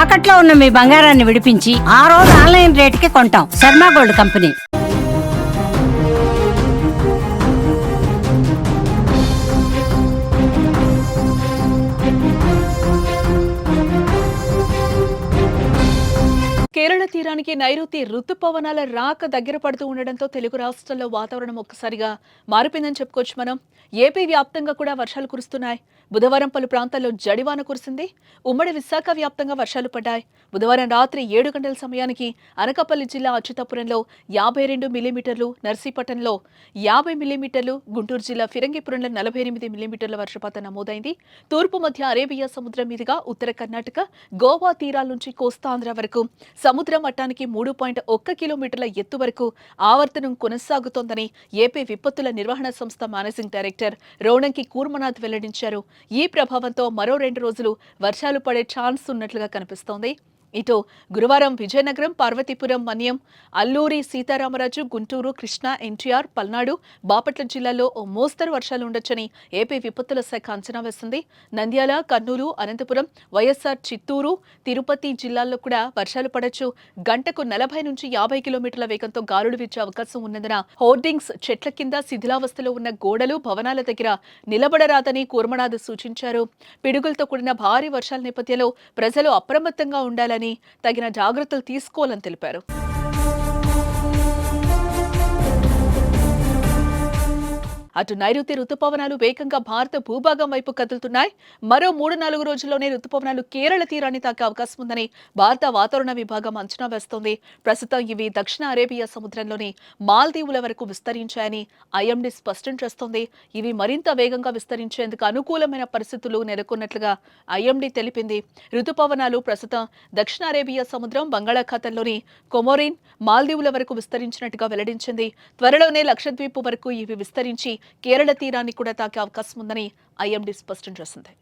తాకట్లో ఉన్న మీ బంగారాన్ని విడిపించి ఆ రోజు ఆన్లైన్ రేటుకి కొంటాం. Sharma gold company. కేరళ తీరానికి నైరుతి రుతుపవనాల రాక దగ్గర పడుతూ ఉండడంతో తెలుగు రాష్ట్రాల్లో వాతావరణం ఒక్కసారిగా మారిపోయిందని చెప్పుకోవచ్చు మనం. ఏపీ వ్యాప్తంగా కూడా వర్షాలు కురుస్తున్నాయి. బుధవారం పలు ప్రాంతాల్లో జడివాన కురిసింది. ఉమ్మడి విశాఖ వ్యాప్తంగా వర్షాలు పడ్డాయి. బుధవారం రాత్రి 7 గంటల సమయానికి అనకాపల్లి జిల్లా అచ్యుతాపురంలో 52 మిల్లీమీటర్లు, నర్సీపట్నంలో 50 మిల్లీమీటర్లు, గుంటూరు జిల్లా ఫిరంగిపురంలో 48 మిల్లీమీటర్ల వర్షపాతం నమోదైంది. తూర్పు మధ్య అరేబియా సముద్రం మీదుగా ఉత్తర కర్ణాటక, గోవా తీరాల నుంచి కోస్తాంధ్ర వరకు సముద్ర మట్టానికి 3.1 కిలోమీటర్ల ఎత్తు వరకు ఆవర్తనం కొనసాగుతోందని ఏపీ విపత్తుల నిర్వహణ సంస్థ మేనేజింగ్ డైరెక్టర్ రోణంకి కూర్మనాథ్ వెల్లడించారు. ఈ ప్రభావంతో మరో 2 రోజులు వర్షాలు పడే ఛాన్స్ ఉన్నట్లుగా కనిపిస్తోంది. ఇటు గురువారం విజయనగరం, పార్వతీపురం, మన్యం, అల్లూరి సీతారామరాజు, గుంటూరు, కృష్ణా, ఎన్టీఆర్, పల్నాడు, బాపట్ల జిల్లాల్లో ఓ మోస్తరు వర్షాలు ఉండొచ్చని ఏపీ విపత్తుల శాఖ అంచనా వేసింది. నంద్యాల, కర్నూలు, అనంతపురం, వైఎస్ఆర్, చిత్తూరు, తిరుపతి జిల్లాల్లో కూడా వర్షాలు పడొచ్చు. గంటకు 40 నుంచి 50 కిలోమీటర్ల వేగంతో గాలులు వీచే అవకాశం ఉన్నందున హోర్డింగ్స్, చెట్ల కింద శిథిలావస్థలో ఉన్న గోడలు, భవనాల దగ్గర నిలబడరాదని కూర్మనాథ్ సూచించారు. పిడుగులతో కూడిన భారీ వర్షాల నేపథ్యంలో ప్రజలు అప్రమత్తంగా ఉండాలని, తగిన జాగ్రత్తలు తీసుకోవాలని తెలిపారు. అటు నైరుతి రుతుపవనాలు వేగంగా భారత భూభాగం వైపు కదులుతున్నాయి. మరో 3-4 రోజుల్లోనే రుతుపవనాలు కేరళ తీరాన్ని తాకే అవకాశం ఉందని భారత వాతావరణ విభాగం అంచనా వేస్తోంది. ప్రస్తుతం ఇవి దక్షిణ అరేబియా సముద్రంలోని మాల్దీవుల వరకు విస్తరించాయని ఐఎండీ స్పష్టం చేస్తోంది. ఇవి మరింత వేగంగా విస్తరించేందుకు అనుకూలమైన పరిస్థితులు నెలకొన్నట్లుగా ఐఎండీ తెలిపింది. రుతుపవనాలు ప్రస్తుతం దక్షిణ అరేబియా సముద్రం, బంగాళాఖాతంలోని కొమోరిన్, మాల్దీవుల వరకు విస్తరించినట్టుగా వెల్లడించింది. త్వరలోనే లక్షద్వీప్ వరకు ఇవి విస్తరించి కేరళ తీరాన్ని కూడా తాకే అవకాశం ఉందని ఐఎండీ స్పష్టం చేసింది.